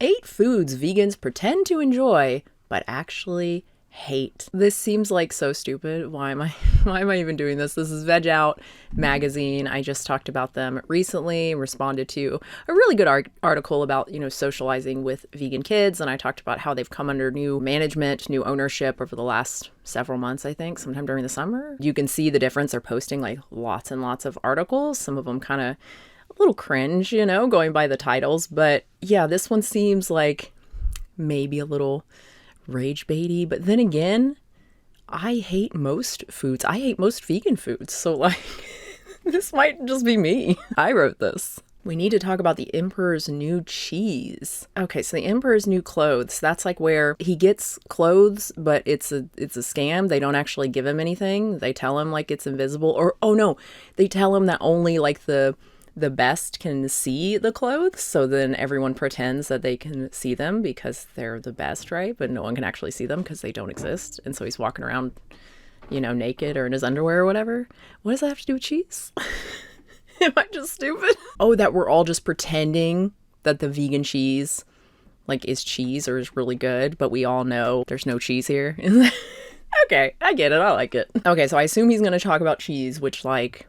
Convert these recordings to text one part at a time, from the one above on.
8 foods vegans pretend to enjoy, but actually hate. This seems like so stupid. Why am I even doing this? This is Veg Out magazine. I just talked about them recently, responded to a really good article about, socializing with vegan kids. And I talked about how they've come under new management, new ownership over the last several months, I think, sometime during the summer. You can see the difference. They're posting like lots and lots of articles. Some of them kind of a little cringe, going by the titles. But yeah, this one seems like maybe a little rage baity, but then again, I hate most foods. I hate most vegan foods. So like, this might just be me. I wrote this. We need to talk about the Emperor's New Cheese. Okay, so the Emperor's New Clothes, that's like where he gets clothes, but it's a scam. They don't actually give him anything. They tell him like it's invisible, or, oh no, they tell him that only like the best can see the clothes, so then everyone pretends that they can see them because they're the best, right? But no one can actually see them because they don't exist, and so he's walking around, naked or in his underwear or whatever. What does that have to do with cheese? Am I just stupid? Oh, that we're all just pretending that the vegan cheese, like, is cheese or is really good, but we all know there's no cheese here. Okay, I get it. I like it. Okay, so I assume he's going to talk about cheese, which, like,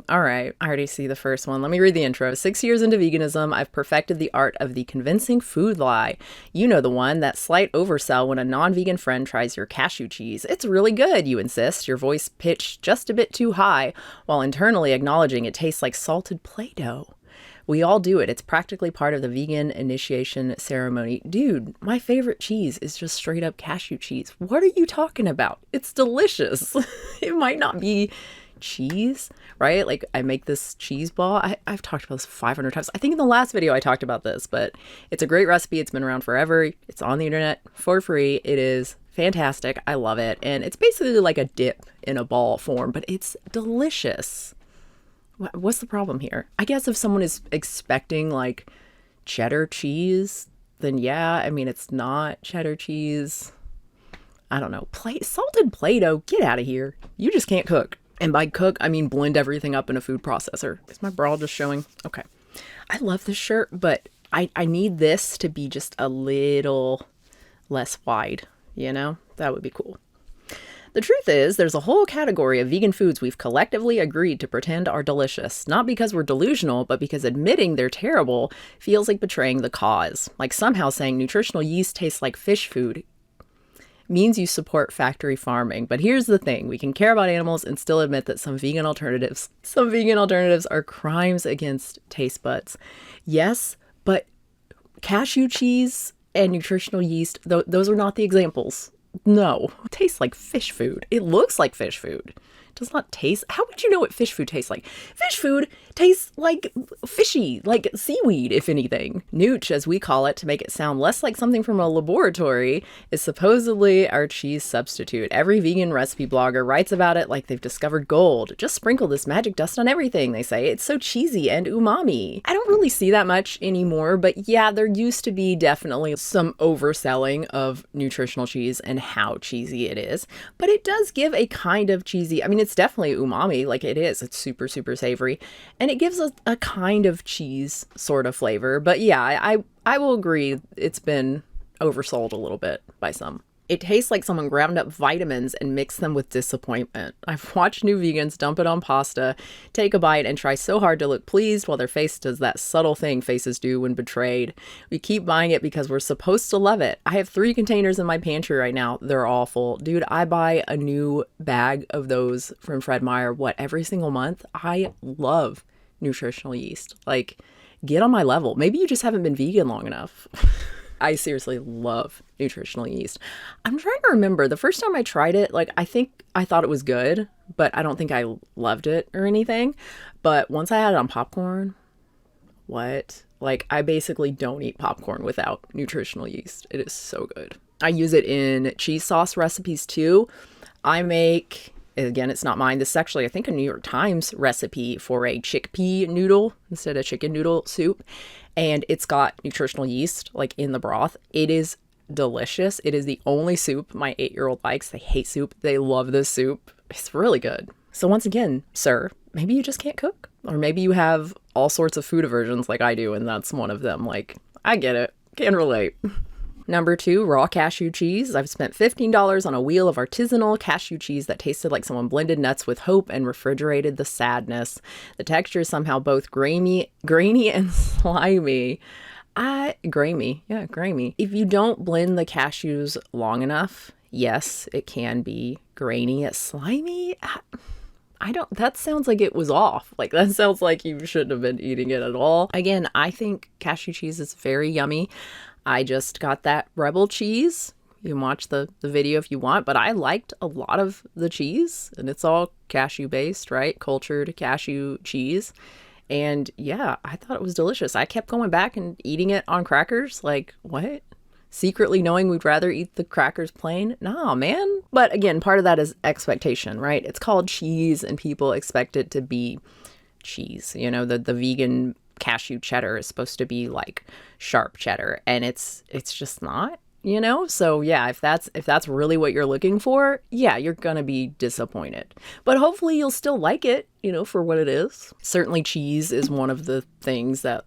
all right, I already see the first one. Let me read the intro. 6 years into veganism, I've perfected the art of the convincing food lie. You know the one, that slight oversell when a non-vegan friend tries your cashew cheese. It's really good, you insist, your voice pitched just a bit too high, while internally acknowledging it tastes like salted Play-Doh. We all do it. It's practically part of the vegan initiation ceremony. Dude, my favorite cheese is just straight up cashew cheese. What are you talking about? It's delicious. It might not be cheese, right? Like, I make this cheese ball. I've talked about this 500 times. I think in the last video I talked about this, but it's a great recipe. It's been around forever. It's on the internet for free. It is fantastic. I love it. And it's basically like a dip in a ball form, but it's delicious. What's the problem here? I guess if someone is expecting like cheddar cheese, then yeah, I mean, it's not cheddar cheese. I don't know. Salted Play-Doh, get out of here. You just can't cook. And by cook, I mean blend everything up in a food processor. Is my bra just showing? Okay. I love this shirt, but I need this to be just a little less wide, That would be cool. The truth is, there's a whole category of vegan foods we've collectively agreed to pretend are delicious, not because we're delusional, but because admitting they're terrible feels like betraying the cause. Like somehow saying nutritional yeast tastes like fish food means you support factory farming. But here's the thing, we can care about animals and still admit that some vegan alternatives are crimes against taste buds. Yes, but cashew cheese and nutritional yeast, those are not the examples. No, it tastes like fish food. It looks like fish food. It does not taste. How would you know what fish food tastes like? Fish food tastes like fishy, like seaweed, if anything. Nooch, as we call it, to make it sound less like something from a laboratory, is supposedly our cheese substitute. Every vegan recipe blogger writes about it like they've discovered gold. Just sprinkle this magic dust on everything, they say. It's so cheesy and umami. I don't really see that much anymore, but yeah, there used to be definitely some overselling of nutritional cheese and how cheesy it is. But it does give a kind of cheesy, I mean, it's definitely umami, like it is. It's super, super savory. And it gives us a kind of cheese sort of flavor. But yeah, I will agree it's been oversold a little bit by some. It tastes like someone ground up vitamins and mixed them with disappointment. I've watched new vegans dump it on pasta, take a bite, and try so hard to look pleased while their face does that subtle thing faces do when betrayed. We keep buying it because we're supposed to love it. I have 3 containers in my pantry right now. They're awful. Dude, I buy a new bag of those from Fred Meyer, every single month? I love nutritional yeast. Like, get on my level. Maybe you just haven't been vegan long enough. I seriously love nutritional yeast. I'm trying to remember the first time I tried it, like, I think I thought it was good, but I don't think I loved it or anything. But once I had it on popcorn, like, I basically don't eat popcorn without nutritional yeast. It is so good. I use it in cheese sauce recipes too. I make, again, it's not mine. This is actually, I think, a New York Times recipe for a chickpea noodle instead of chicken noodle soup. And it's got nutritional yeast, like, in the broth. It is delicious. It is the only soup my 8-year-old likes. They hate soup. They love this soup. It's really good. So once again, sir, maybe you just can't cook. Or maybe you have all sorts of food aversions like I do, and that's one of them. Like, I get it. Can relate. Number 2, raw cashew cheese. I've spent $15 on a wheel of artisanal cashew cheese that tasted like someone blended nuts with hope and refrigerated the sadness. The texture is somehow both grainy and slimy. Grainy. If you don't blend the cashews long enough, yes, it can be grainy. Slimy? That sounds like it was off. Like, that sounds like you shouldn't have been eating it at all. Again, I think cashew cheese is very yummy. I just got that Rebel cheese. You can watch the video if you want, but I liked a lot of the cheese, and it's all cashew based, right? Cultured cashew cheese. And yeah, I thought it was delicious. I kept going back and eating it on crackers. Like, what? Secretly knowing we'd rather eat the crackers plain? Nah, man. But again, part of that is expectation, right? It's called cheese and people expect it to be cheese. You know, the vegan cashew cheddar is supposed to be like sharp cheddar, and it's just not, you know? So yeah, if that's really what you're looking for, yeah, you're gonna be disappointed. But hopefully you'll still like it, you know, for what it is. Certainly cheese is one of the things that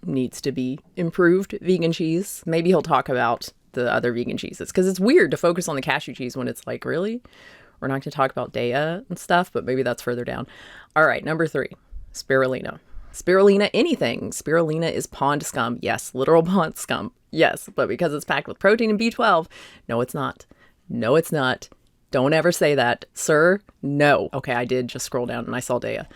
needs to be improved, vegan cheese. Maybe he'll talk about the other vegan cheeses, because it's weird to focus on the cashew cheese when it's like, really? We're not going to talk about Daiya and stuff, but maybe that's further down. All right, number 3, spirulina. Spirulina anything. Spirulina is pond scum. Yes, literal pond scum. Yes, but because it's packed with protein and B12, no, it's not. No, it's not. Don't ever say that, sir. No. Okay, I did just scroll down and I saw Daiya.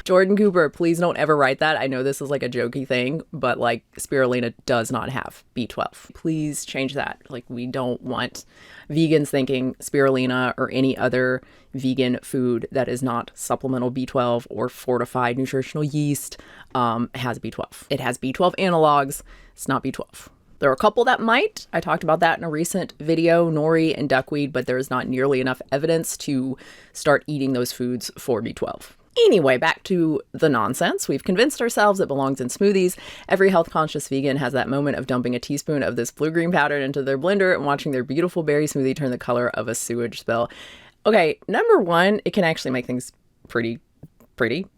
Jordan Cooper, please don't ever write that. I know this is like a jokey thing, but like spirulina does not have B12. Please change that. Like, we don't want vegans thinking spirulina or any other vegan food that is not supplemental B12 or fortified nutritional yeast has B12. It has B12 analogs. It's not B12. There are a couple that might. I talked about that in a recent video, nori and duckweed, but there is not nearly enough evidence to start eating those foods for B12. Anyway, back to the nonsense. We've convinced ourselves it belongs in smoothies. Every health-conscious vegan has that moment of dumping a teaspoon of this blue-green powder into their blender and watching their beautiful berry smoothie turn the color of a sewage spill. Okay, number 1, it can actually make things pretty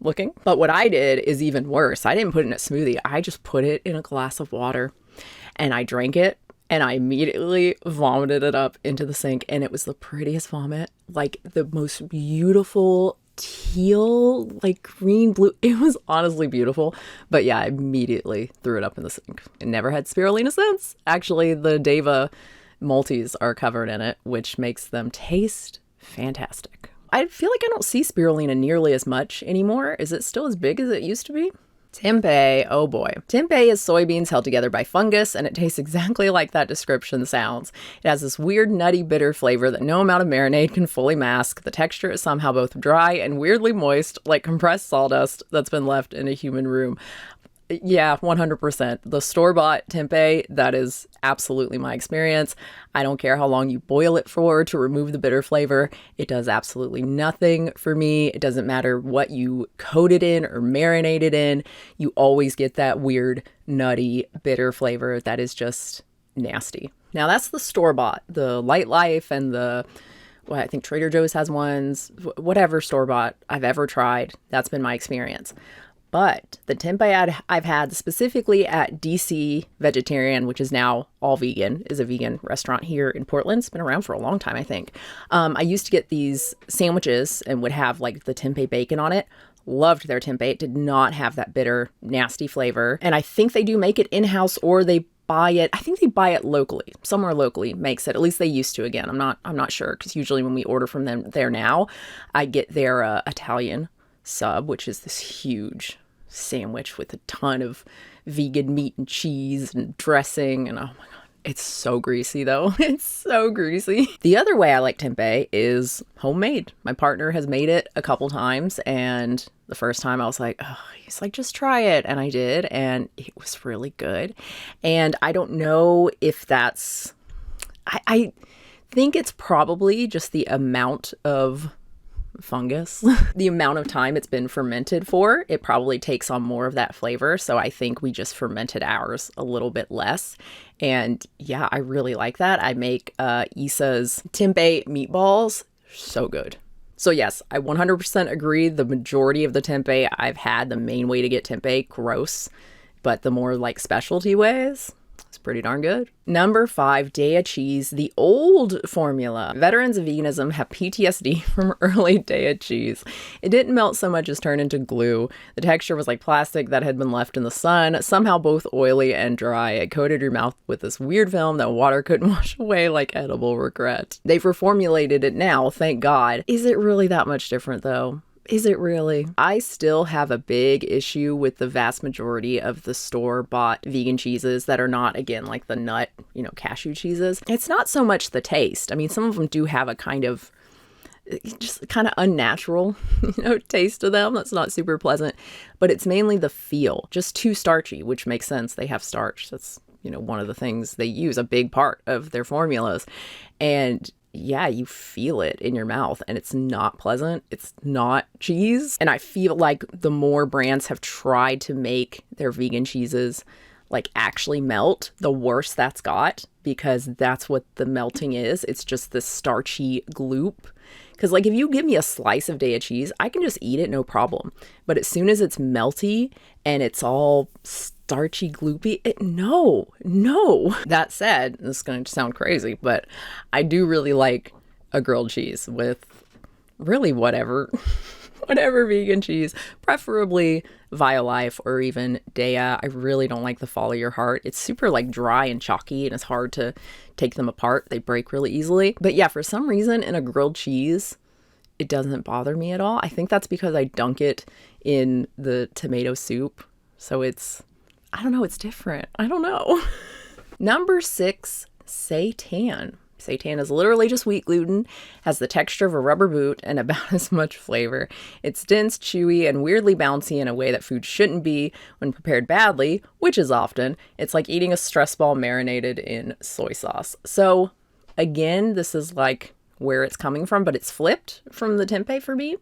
looking. But what I did is even worse. I didn't put it in a smoothie. I just put it in a glass of water. And I drank it, and I immediately vomited it up into the sink, and it was the prettiest vomit, like the most beautiful teal, like green, blue. It was honestly beautiful, but yeah, I immediately threw it up in the sink. I never had spirulina since. Actually, the Daiya multis are covered in it, which makes them taste fantastic. I feel like I don't see spirulina nearly as much anymore. Is it still as big as it used to be? Tempeh, oh boy. Tempeh is soybeans held together by fungus, and it tastes exactly like that description sounds. It has this weird, nutty, bitter flavor that no amount of marinade can fully mask. The texture is somehow both dry and weirdly moist, like compressed sawdust that's been left in a human room. Yeah, 100%. The store-bought tempeh, that is absolutely my experience. I don't care how long you boil it for to remove the bitter flavor. It does absolutely nothing for me. It doesn't matter what you coat it in or marinate it in. You always get that weird, nutty, bitter flavor that is just nasty. Now, that's the store-bought. The Light Life and I think Trader Joe's has ones. Whatever store-bought I've ever tried, that's been my experience. But the tempeh I've had specifically at DC Vegetarian, which is now all vegan, is a vegan restaurant here in Portland. It's been around for a long time, I think. I used to get these sandwiches and would have like the tempeh bacon on it. Loved their tempeh. It did not have that bitter, nasty flavor. And I think they do make it in-house, or they buy it. I think they buy it locally. Somewhere locally makes it. At least they used to. Again, I'm not sure, because usually when we order from them there now, I get their Italian sub, which is this huge sandwich with a ton of vegan meat and cheese and dressing, and oh my god, it's so greasy though. It's so greasy. The other way I like tempeh is homemade. My partner has made it a couple times, and the first time I was like, oh, he's like, just try it, and I did, and it was really good. And I don't know if that's, I think it's probably just the amount of fungus, the amount of time it's been fermented for. It probably takes on more of that flavor, so I think we just fermented ours a little bit less. And yeah, I really like that. I make Issa's tempeh meatballs, so good. So yes, I 100% agree. The majority of the tempeh I've had, the main way to get tempeh, gross, but the more like specialty ways, it's pretty darn good. Number 5, Daiya Cheese, the old formula. Veterans of veganism have PTSD from early Daiya Cheese. It didn't melt so much as turn into glue. The texture was like plastic that had been left in the sun, somehow both oily and dry. It coated your mouth with this weird film that water couldn't wash away like edible regret. They've reformulated it now, thank God. Is it really that much different though? Is it really? I still have a big issue with the vast majority of the store-bought vegan cheeses that are not, again, like the nut, cashew cheeses. It's not so much the taste. I mean, some of them do have a kind of unnatural, taste to them. That's not super pleasant, but it's mainly the feel. Just too starchy, which makes sense. They have starch. That's, one of the things they use, a big part of their formulas. And yeah, you feel it in your mouth and it's not pleasant. It's not cheese. And I feel like the more brands have tried to make their vegan cheeses like actually melt, the worse that's got, because that's what the melting is. It's just this starchy gloop. Because like if you give me a slice of Daiya cheese, I can just eat it, no problem. But as soon as it's melty and it's all starchy, gloopy, no. That said, this is going to sound crazy, but I do really like a grilled cheese with really whatever vegan cheese, preferably Violife or even Daiya. I really don't like the Follow Your Heart. It's super like dry and chalky and it's hard to take them apart. They break really easily. But yeah, for some reason in a grilled cheese, it doesn't bother me at all. I think that's because I dunk it in the tomato soup. So it's different. I don't know. Number 6, Seitan. Seitan is literally just wheat gluten, has the texture of a rubber boot and about as much flavor. It's dense, chewy, and weirdly bouncy in a way that food shouldn't be when prepared badly, which is often. It's like eating a stress ball marinated in soy sauce. So again, this is like where it's coming from, but it's flipped from the tempeh for me.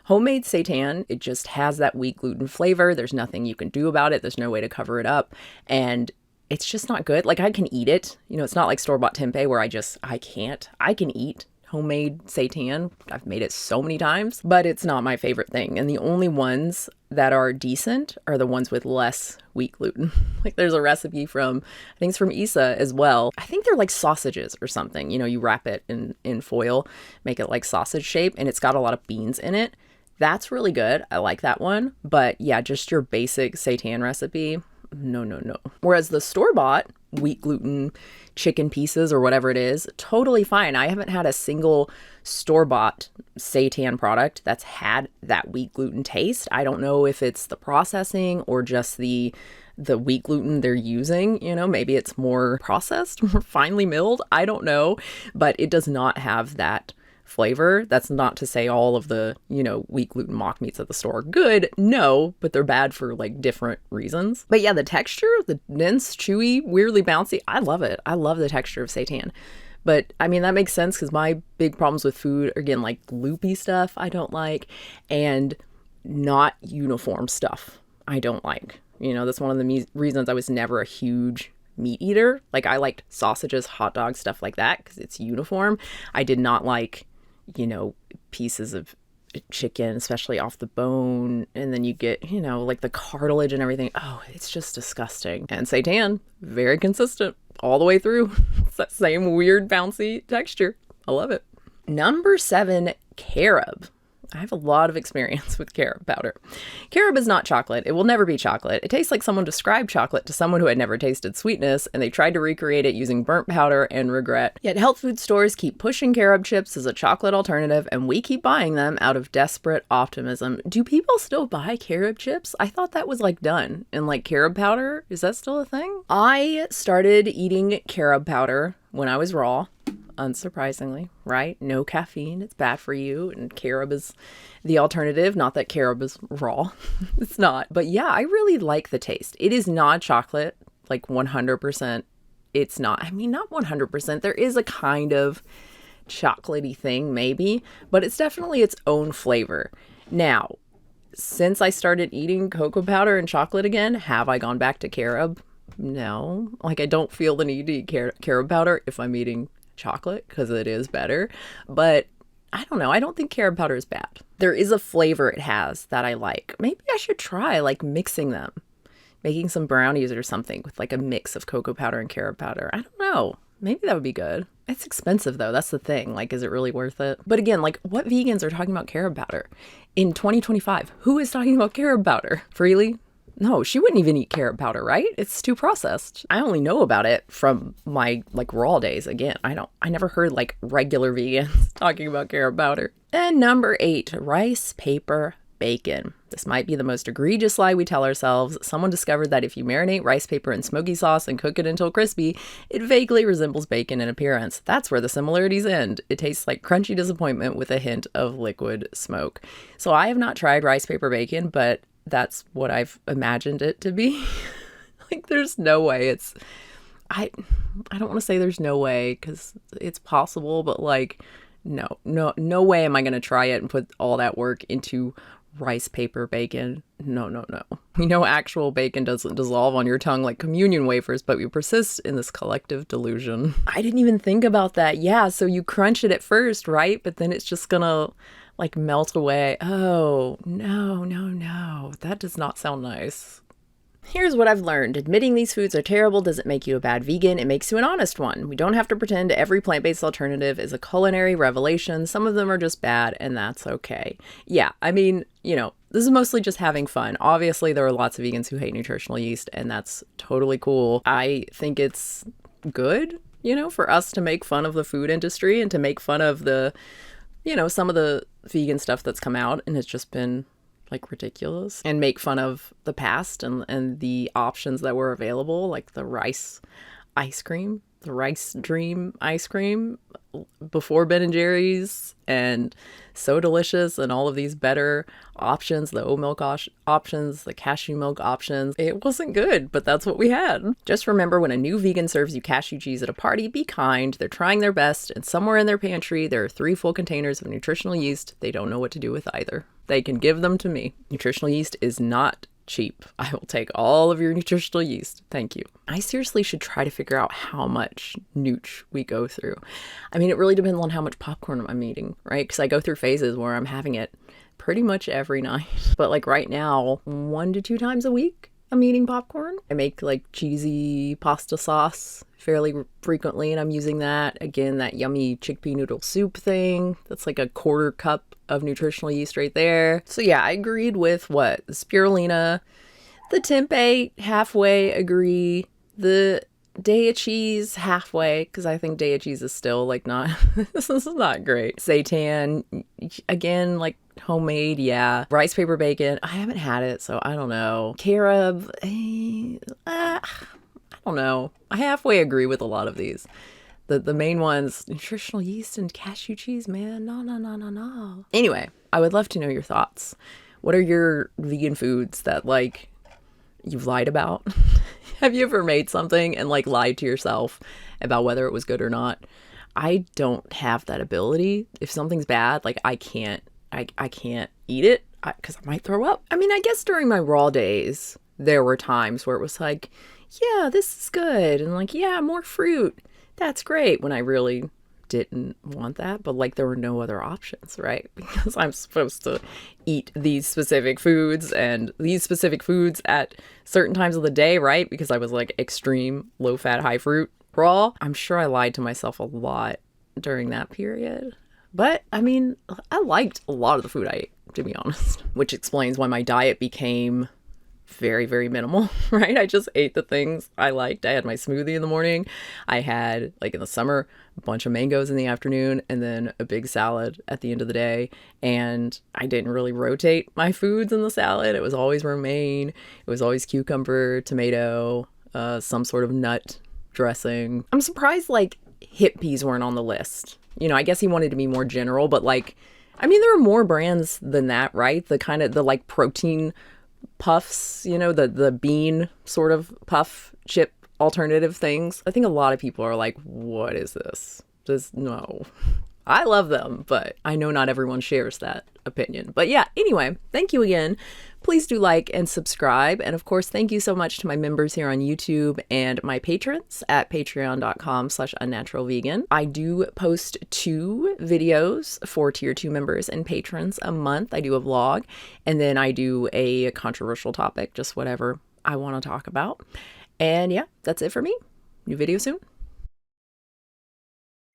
Homemade seitan, it just has that wheat gluten flavor. There's nothing you can do about it. There's no way to cover it up. And it's just not good. Like I can eat it. It's not like store-bought tempeh where I can't. I can eat homemade seitan. I've made it so many times, but it's not my favorite thing. And the only ones that are decent are the ones with less wheat gluten. Like there's a recipe from, I think it's from Isa as well. I think they're like sausages or something. You wrap it in foil, make it like sausage shape, and it's got a lot of beans in it. That's really good. I like that one. But yeah, just your basic seitan recipe, no. Whereas the store-bought wheat gluten chicken pieces or whatever it is, totally fine. I haven't had a single store-bought seitan product that's had that wheat gluten taste. I don't know if it's the processing or just the wheat gluten they're using. Maybe it's more processed, more finely milled. I don't know, but it does not have that flavor. That's not to say all of the, wheat gluten mock meats at the store are good. No, but they're bad for like different reasons. But yeah, the texture, the dense, chewy, weirdly bouncy, I love it. I love the texture of seitan. But I mean, that makes sense because my big problems with food are, again, like gloopy stuff I don't like and not uniform stuff I don't like. That's one of the reasons I was never a huge meat eater. Like I liked sausages, hot dogs, stuff like that because it's uniform. I did not like pieces of chicken, especially off the bone, and then you get, like the cartilage and everything. Oh, it's just disgusting. And seitan, very consistent all the way through. It's that same weird bouncy texture. I love it. Number 7, Carob. I have a lot of experience with carob powder. Carob is not chocolate. It will never be chocolate. It tastes like someone described chocolate to someone who had never tasted sweetness, and they tried to recreate it using burnt powder and regret. Yet health food stores keep pushing carob chips as a chocolate alternative, and we keep buying them out of desperate optimism. Do people still buy carob chips? I thought that was like done. And like carob powder, is that still a thing? I started eating carob powder when I was raw. Unsurprisingly, right? No caffeine. It's bad for you. And carob is the alternative. Not that carob is raw. It's not. But yeah, I really like the taste. It is not chocolate, like 100%. It's not. I mean, not 100%. There is a kind of chocolatey thing, maybe, but it's definitely its own flavor. Now, since I started eating cocoa powder and chocolate again, have I gone back to carob? No. Like, I don't feel the need to eat carob powder if I'm eating chocolate because it is better, but I don't know. I don't think carob powder is bad. There is a flavor it has that I like. Maybe I should try like mixing them. making some brownies or something with like a mix of cocoa powder and carob powder. I don't know. Maybe that would be good. It's expensive though. That's the thing. Like, is it really worth it? But again, like, what vegans are talking about carob powder in 2025? Who is talking about carob powder freely? No, she wouldn't even eat carob powder, right? It's too processed. I only know about it from my like raw days. Again, I never heard like regular vegans talking about carob powder. And number 8, rice paper bacon. This might be the most egregious lie we tell ourselves. Someone discovered that if you marinate rice paper in smoky sauce and cook it until crispy, it vaguely resembles bacon in appearance. That's where the similarities end. It tastes like crunchy disappointment with a hint of liquid smoke. So I have not tried rice paper bacon, but that's what I've imagined it to be. Like, there's no way I don't want to say there's no way, because it's possible, but like, no way am I going to try it and put all that work into rice paper bacon. No. We know actual bacon doesn't dissolve on your tongue like communion wafers, but we persist in this collective delusion. I didn't even think about that. Yeah, so you crunch it at first, right? But then it's just gonna like melt away. Oh, no. That does not sound nice. Here's what I've learned. Admitting these foods are terrible doesn't make you a bad vegan. It makes you an honest one. We don't have to pretend every plant-based alternative is a culinary revelation. Some of them are just bad, and that's okay. Yeah, I mean, this is mostly just having fun. Obviously, there are lots of vegans who hate nutritional yeast, and that's totally cool. I think it's good, for us to make fun of the food industry and to make fun of the, some of the vegan stuff that's come out, and it's just been like ridiculous, and make fun of the past and the options that were available, like the rice dream ice cream before Ben and Jerry's, and So Delicious, and all of these better options, the oat milk options, the cashew milk options. It wasn't good, but that's what we had. Just remember, when a new vegan serves you cashew cheese at a party, be kind. They're trying their best, and somewhere in their pantry there are 3 full containers of nutritional yeast they don't know what to do with either. They can give them to me. Nutritional yeast is not cheap. I will take all of your nutritional yeast. Thank you. I seriously should try to figure out how much nooch we go through. I mean, it really depends on how much popcorn I'm eating, right? Because I go through phases where I'm having it pretty much every night. But like right now, 1 to 2 times a week, I'm eating popcorn. I make like cheesy pasta sauce fairly frequently, and I'm using that. Again, that yummy chickpea noodle soup thing. That's like a 1/4 cup of nutritional yeast right there. So yeah, I agreed with the Spirulina, the Tempeh, halfway agree, the Daiya Cheese, halfway, because I think Daiya Cheese is still like not, this is not great. Seitan, again, like homemade, yeah. Rice paper bacon, I haven't had it, so I don't know. Carob, I don't know. I halfway agree with a lot of these. The main ones, nutritional yeast and cashew cheese, man. No. Anyway, I would love to know your thoughts. What are your vegan foods that like you've lied about? Have you ever made something and like lied to yourself about whether it was good or not? I don't have that ability. If something's bad, like I can't eat it because I might throw up. I mean, I guess during my raw days, there were times where it was like, yeah, this is good. And like, yeah, more fruit. That's great, when I really didn't want that, but like there were no other options, right? Because I'm supposed to eat these specific foods and these specific foods at certain times of the day, right? Because I was like extreme low fat, high fruit raw. I'm sure I lied to myself a lot during that period. But I mean, I liked a lot of the food I ate, to be honest, which explains why my diet became very, very minimal, right? I just ate the things I liked. I had my smoothie in the morning. I had, like in the summer, a bunch of mangoes in the afternoon, and then a big salad at the end of the day. And I didn't really rotate my foods in the salad. It was always romaine. It was always cucumber, tomato, some sort of nut dressing. I'm surprised like hip peas weren't on the list. I guess he wanted to be more general, but like, I mean, there are more brands than that, right? The like protein puffs, the bean sort of puff chip alternative things. I think a lot of people are like, what is this? No. I love them, but I know not everyone shares that opinion. But yeah, anyway, thank you again. Please do like and subscribe. And of course, thank you so much to my members here on YouTube and my patrons at patreon.com/unnaturalvegan. I do post 2 videos for tier 2 members and patrons a month. I do a vlog, and then I do a controversial topic, just whatever I want to talk about. And yeah, that's it for me. New video soon.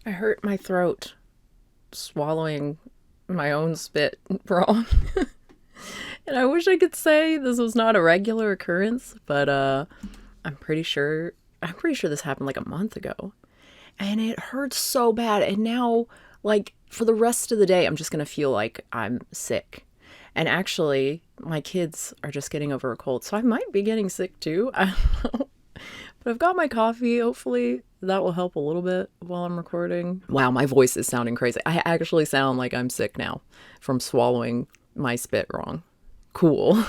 I hurt my throat swallowing my own spit wrong. And I wish I could say this was not a regular occurrence, but I'm pretty sure this happened like a month ago. And it hurts so bad. And now, like, for the rest of the day, I'm just going to feel like I'm sick. And actually, my kids are just getting over a cold, so I might be getting sick too. I don't know. But I've got my coffee. Hopefully that will help a little bit while I'm recording. Wow, my voice is sounding crazy. I actually sound like I'm sick now from swallowing my spit wrong. Cool.